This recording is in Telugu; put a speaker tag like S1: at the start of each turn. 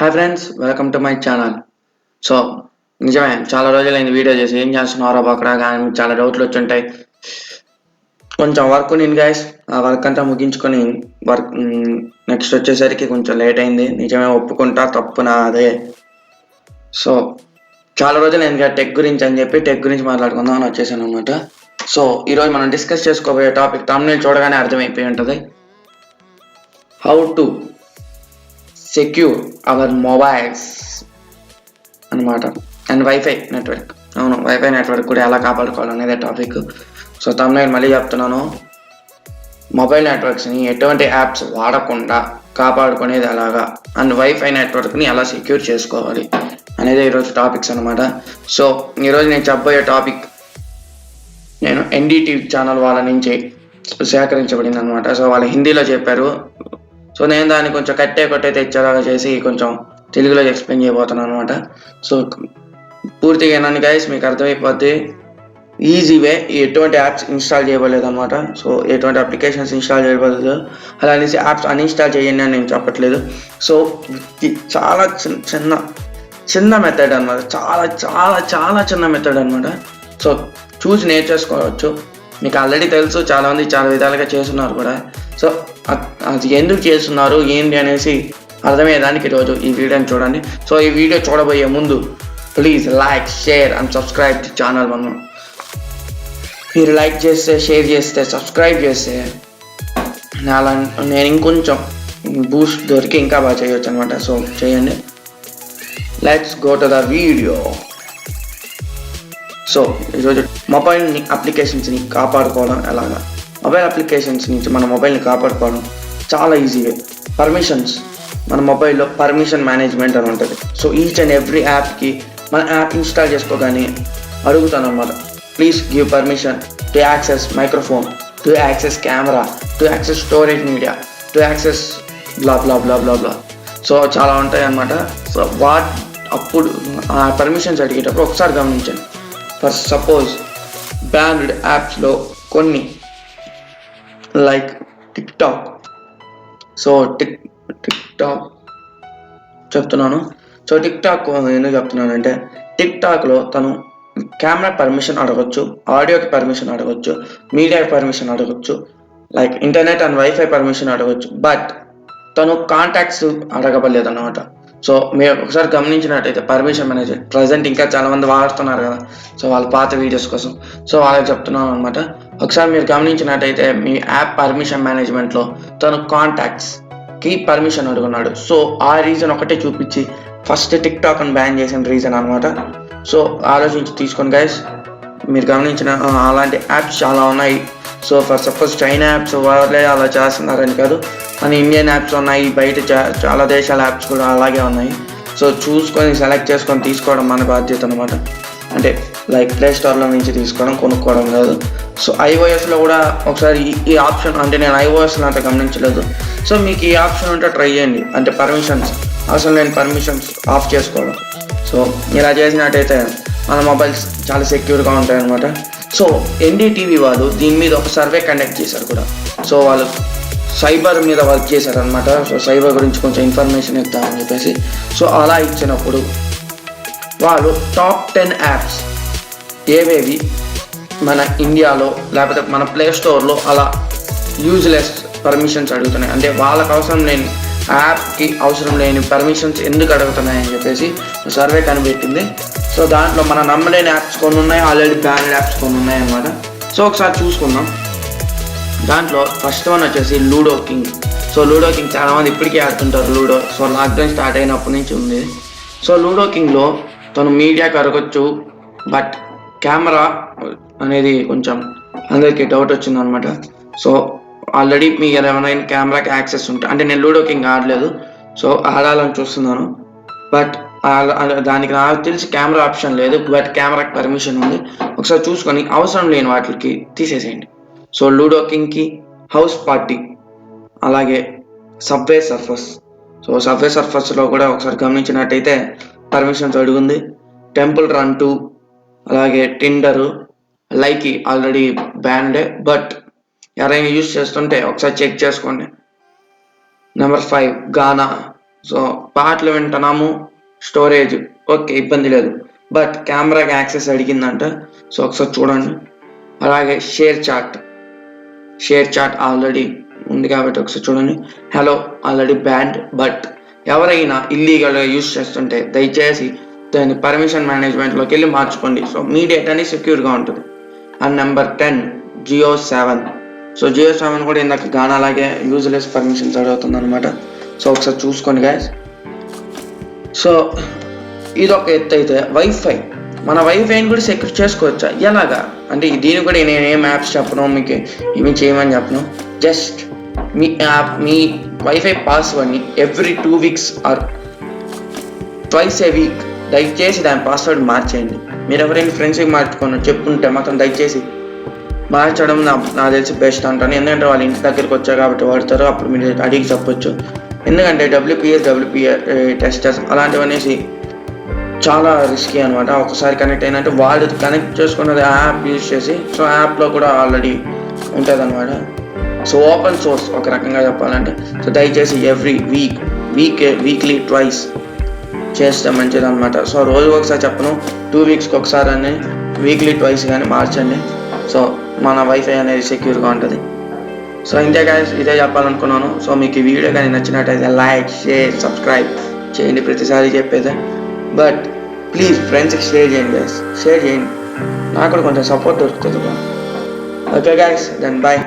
S1: Hi friends, welcome to my channel. So నిజమే, చాలా రోజులైంది వీడియో చేసి. ఏం చేస్తున్నారో అక్కడ కానీ చాలా డౌట్లు వచ్చుంటాయి. కొంచెం వర్క్ ఉంది గైస్. ఆ వర్క్ అంతా ముగించుకొని వర్క్ నెక్స్ట్ వచ్చేసరికి కొంచెం లేట్ అయింది. నిజమే, ఒప్పుకుంటా, తప్పు నాదే. సో చాలా రోజులు నేను టెక్ గురించి అని చెప్పి టెక్ గురించి మాట్లాడుకుందాం అని వచ్చేసాను అనమాట. సో ఈరోజు మనం డిస్కస్ చేసుకోబోయే టాపిక్ తమ్ముళ్ళు చూడగానే అర్థమైపోయి ఉంటుంది. How to secure our mobiles అనమాట. And wifi network. అవును, వైఫై నెట్వర్క్ కూడా ఎలా కాపాడుకోవాలనేదే టాపిక్. సో తమ్ముళ్ళు మళ్ళీ చెప్తున్నాను, మొబైల్ నెట్వర్క్స్ని ఎటువంటి యాప్స్ వాడకుండా కాపాడుకునేది ఎలాగా, అండ్ వైఫై నెట్వర్క్ని ఎలా సెక్యూర్ చేసుకోవాలి అనేది ఈరోజు టాపిక్స్ అనమాట. సో ఈరోజు నేను చెప్పబోయే టాపిక్ నేను ఎన్డీటీవీ ఛానల్ వాళ్ళ నుంచి సేకరించబడింది అనమాట. సో వాళ్ళు హిందీలో చెప్పారు. సో నేను దాన్ని కొంచెం కొట్టే తెచ్చేలాగా చేసి కొంచెం తెలుగులో ఎక్స్ప్లెయిన్ చేయబోతున్నాను అనమాట. సో పూర్తిగా ఏనండి గైస్, మీకు అర్థమైపోద్ది. ఈజీ వే, ఎటువంటి యాప్స్ ఇన్స్టాల్ చేయబడలేదు అనమాట. సో ఎటువంటి అప్లికేషన్స్ ఇన్స్టాల్ చేయబడలేదు. అలా అనేసి యాప్స్ అన్ఇన్స్టాల్ చేయండి అని నేను చెప్పట్లేదు. సో చాలా చిన్న మెథడ్ అనమాట. చాలా చాలా చాలా చిన్న మెథడ్ అనమాట. సో చూసి నేర్చేసుకోవచ్చు. మీకు ఆల్రెడీ తెలుసు, చాలామంది చాలా విధాలుగా చేస్తున్నారు కూడా. సో అది ఎందుకు చేస్తున్నారు ఏంటి అనేసి అర్థమయ్యేదానికి ఈరోజు ఈ వీడియోని చూడండి. సో ఈ వీడియో చూడబోయే ముందు please like, share and subscribe the channel. మనం మీరు లైక్ చేస్తే, షేర్ చేస్తే, సబ్స్క్రైబ్ చేస్తే అలా నేను ఇంకొంచెం బూస్ట్ దొరికి ఇంకా బాగా చేయొచ్చు అనమాట. సో చేయండి. Let's go to the video. So ఈరోజు మొబైల్ అప్లికేషన్స్ని కాపాడుకోవడం ఎలాగా. మొబైల్ అప్లికేషన్స్ నుంచి మన మొబైల్ని కాపాడుకోవడం చాలా ఈజీగా. పర్మిషన్స్, మన మొబైల్లో పర్మిషన్ మేనేజ్మెంట్ అని ఉంటుంది. సో ఈచ్ అండ్ ఎవ్రీ యాప్కి మన యాప్ ఇన్స్టాల్ చేసుకోగానే అడుగుతాను అనమాట. Please give permission to access microphone, to access camera, to access storage media, to access blah blah blah blah blah. So చాలా ఉంటాయి అన్నమాట. సో అప్పుడు ఆ పర్మిషన్స్ అడిగేటప్పుడు ఒకసారి గమనించండి. ఫర్ సపోజ్ బ్యాన్డ్ యాప్స్లో కొన్ని లైక్ టిక్టాక్. సో టిక్టాక్ చెప్తున్నాను. సో టిక్టాక్ ఎందుకు చెప్తున్నానంటే, టిక్టాక్లో తను కెమెరా పర్మిషన్ అడగొచ్చు, ఆడియోకి పర్మిషన్ అడగొచ్చు, మీడియాకి పర్మిషన్ అడగొచ్చు, like internet and wifi permission అడగొచ్చు. బట్ తను కాంటాక్ట్స్ అడగబడలేదు అన్నమాట. సో మీరు ఒకసారి గమనించినట్టయితే పర్మిషన్ మేనేజర్ ప్రజెంట్ ఇంకా చాలామంది వాడుతున్నారు కదా. సో వాళ్ళ పాత వీడియోస్ కోసం. సో వాళ్ళకి చెప్తున్నాను అనమాట. ఒకసారి మీరు గమనించినట్టయితే మీ యాప్ పర్మిషన్ మేనేజ్మెంట్లో తను కాంటాక్ట్స్కి పర్మిషన్ అడుగున్నాడు. సో ఆ రీజన్ ఒకటే చూపించి ఫస్ట్ టిక్టాక్ అని బ్యాన్ చేసిన రీజన్ అనమాట. సో ఆలోచించి తీసుకోండి గైస్. మీరు గమనించిన అలాంటి యాప్స్ చాలా ఉన్నాయి. So for suppose China apps వాళ్ళే అలా చేస్తున్నారని కాదు, మన ఇండియన్ యాప్స్ ఉన్నాయి, బయట చాలా దేశాల యాప్స్ కూడా అలాగే ఉన్నాయి. సో చూసుకొని సెలెక్ట్ చేసుకొని తీసుకోవడం మన బాధ్యత అనమాట. అంటే లైక్ ప్లే స్టోర్లో నుంచి తీసుకోవడం, కొనుక్కోవడం కాదు. సో ఐఓఎస్లో కూడా ఒకసారి ఈ ఆప్షన్, అంటే నేను ఐఓఎస్లో అంత గమనించలేదు. సో మీకు ఈ ఆప్షన్ ఉంటే ట్రై చేయండి. అంటే పర్మిషన్స్, అసలు నేను పర్మిషన్స్ ఆఫ్ చేసుకోవడం. సో ఇలా చేసినట్టయితే మన మొబైల్స్ చాలా సెక్యూర్గా ఉంటాయి అనమాట. సో ఎన్డీటీవీ వాళ్ళు దీని మీద ఒక సర్వే కండక్ట్ చేశారు కూడా. సో వాళ్ళు సైబర్ మీద వర్క్ చేశారనమాట. సో సైబర్ గురించి కొంచెం ఇన్ఫర్మేషన్ ఇద్దామని చెప్పేసి. సో అలా ఇచ్చినప్పుడు వాళ్ళు టాప్ 10 యాప్స్ ఏవేవి మన ఇండియాలో లేకపోతే మన ప్లే స్టోర్లో అలా యూజ్లెస్ పర్మిషన్స్ అడుగుతున్నాయి, అంటే వాళ్ళకి అవసరం లేని యాప్కి అవసరం లేని పర్మిషన్స్ ఎందుకు అడుగుతున్నాయని చెప్పేసి సర్వే కనిపెట్టింది. సో దాంట్లో మన నమ్మలేని యాప్స్ కొన్ని ఉన్నాయి, ఆల్రెడీ బ్యాన్డ్ యాప్స్ కొన్ని ఉన్నాయి అన్నమాట. సో ఒకసారి చూసుకుందాం. దాంట్లో ఫస్ట్ వన్ వచ్చేసి ludo king. So ludo king చాలామంది ఇప్పటికీ ఆడుతుంటారు లూడో. సో లాక్డౌన్ స్టార్ట్ అయినప్పటి నుంచి ఉంది. సో లూడో కింగ్లో తను మీడియాకి అడగొచ్చు, బట్ కెమెరా అనేది కొంచెం అందరికీ డౌట్ వచ్చిందనమాట. సో ఆల్రెడీ మీకు ఏమైనా కెమెరాకి యాక్సెస్ ఉంటాయి, అంటే నేను లూడో కింగ్ ఆడలేదు, సో ఆడాలని చూస్తున్నాను. బట్ దానికి నాకు తెలిసి కెమెరా ఆప్షన్ లేదు, బట్ కెమెరాకి పర్మిషన్ ఉంది. ఒకసారి చూసుకొని అవసరం లేని వాటికి తీసేసేయండి. సో లూడో కింగ్కి హౌస్ పార్టీ, అలాగే సబ్వే సర్ఫర్స్. సో సబ్వే సర్ఫర్స్లో కూడా ఒకసారి గమనించినట్టయితే పర్మిషన్స్ అడుగుంది. టెంపుల్ రన్ 2, అలాగే టిండరు, లైకి ఆల్రెడీ బ్యాన్డే, బట్ ఎవరైనా యూజ్ చేస్తుంటే ఒకసారి చెక్ చేసుకోండి. నెంబర్ 5 గానా. సో పాటలు వింటున్నాము, స్టోరేజ్ ఓకే ఇబ్బంది లేదు. బట్ కెమెరాకి యాక్సెస్ అడిగిందంట. సో ఒకసారి చూడండి. అలాగే షేర్ చాట్ ఆల్రెడీ ఉంది కాబట్టి ఒకసారి చూడండి. Hello already band. బట్ ఎవరైనా ఇల్లీగల్గా యూజ్ చేస్తుంటే దయచేసి దాన్ని పర్మిషన్ మేనేజ్మెంట్లోకి వెళ్ళి మార్చుకోండి. సో మీ డేటాని సెక్యూర్గా ఉంటుంది. And number 10 Jio 7. So Jio 7 కూడా ఇందాక గానా అలాగే యూజ్లెస్ పర్మిషన్స్ అడుగుతుంది అనమాట. సో ఒకసారి చూసుకోండి గాయస్. సో ఇదొక ఎత్తు అయితే వైఫై, మన వైఫైని కూడా సెక్యూర్ చేసుకోవచ్చా ఎలాగా అంటే దీనికి కూడా నేను ఏం యాప్స్ చెప్పను, మీకు ఏమి చేయమని చెప్పను. జస్ట్ మీ యాప్ మీ వైఫై పాస్వర్డ్ని every 2 weeks or twice a week దయచేసి దాని పాస్వర్డ్ మార్చేయండి. మీరు ఎవరైనా ఫ్రెండ్స్కి మార్చుకోను చెప్పుంటే మాత్రం దయచేసి మార్చడం నాకు తెలిసి బెస్ట్ అంటాను. ఎందుకంటే వాళ్ళ ఇంటి దగ్గరికి వచ్చారు కాబట్టి వాడతారు, అప్పుడు మీరు అడిగి చెప్పొచ్చు. ఎందుకంటే డబ్ల్యూపీఎస్ టెస్టర్స్ అలాంటివనేసి చాలా రిస్కీ అనమాట. ఒకసారి కనెక్ట్ అయినట్టు వాళ్ళు కనెక్ట్ చేసుకున్నది యాప్ యూజ్ చేసి, సో యాప్లో కూడా ఆల్రెడీ ఉంటుంది అనమాట. సో ఓపెన్ సోర్స్ ఒక రకంగా చెప్పాలంటే. సో దయచేసి ఎవ్రీ వీక్లీ ట్వైస్ చేస్తే మంచిది అనమాట. సో రోజు ఒకసారి చెప్పను, 2 weeksకి ఒకసారి అని వీక్లీ ట్వైస్ కానీ మార్చండి. సో మన వైఫై అనేది సెక్యూర్గా ఉంటుంది. సో ఇంతే గాయస్, ఇదే చెప్పాలనుకున్నాను. సో మీకు ఈ వీడియో కానీ నచ్చినట్టయితే లైక్, షేర్, సబ్స్క్రైబ్ చేయండి, ప్రతిసారి చెప్పేదే. బట్ ప్లీజ్ ఫ్రెండ్స్కి షేర్ చేయండి గాయస్, షేర్ చేయండి, నాకు కూడా కొంచెం సపోర్ట్ దొరుకుతుంది. Okay guys, then bye.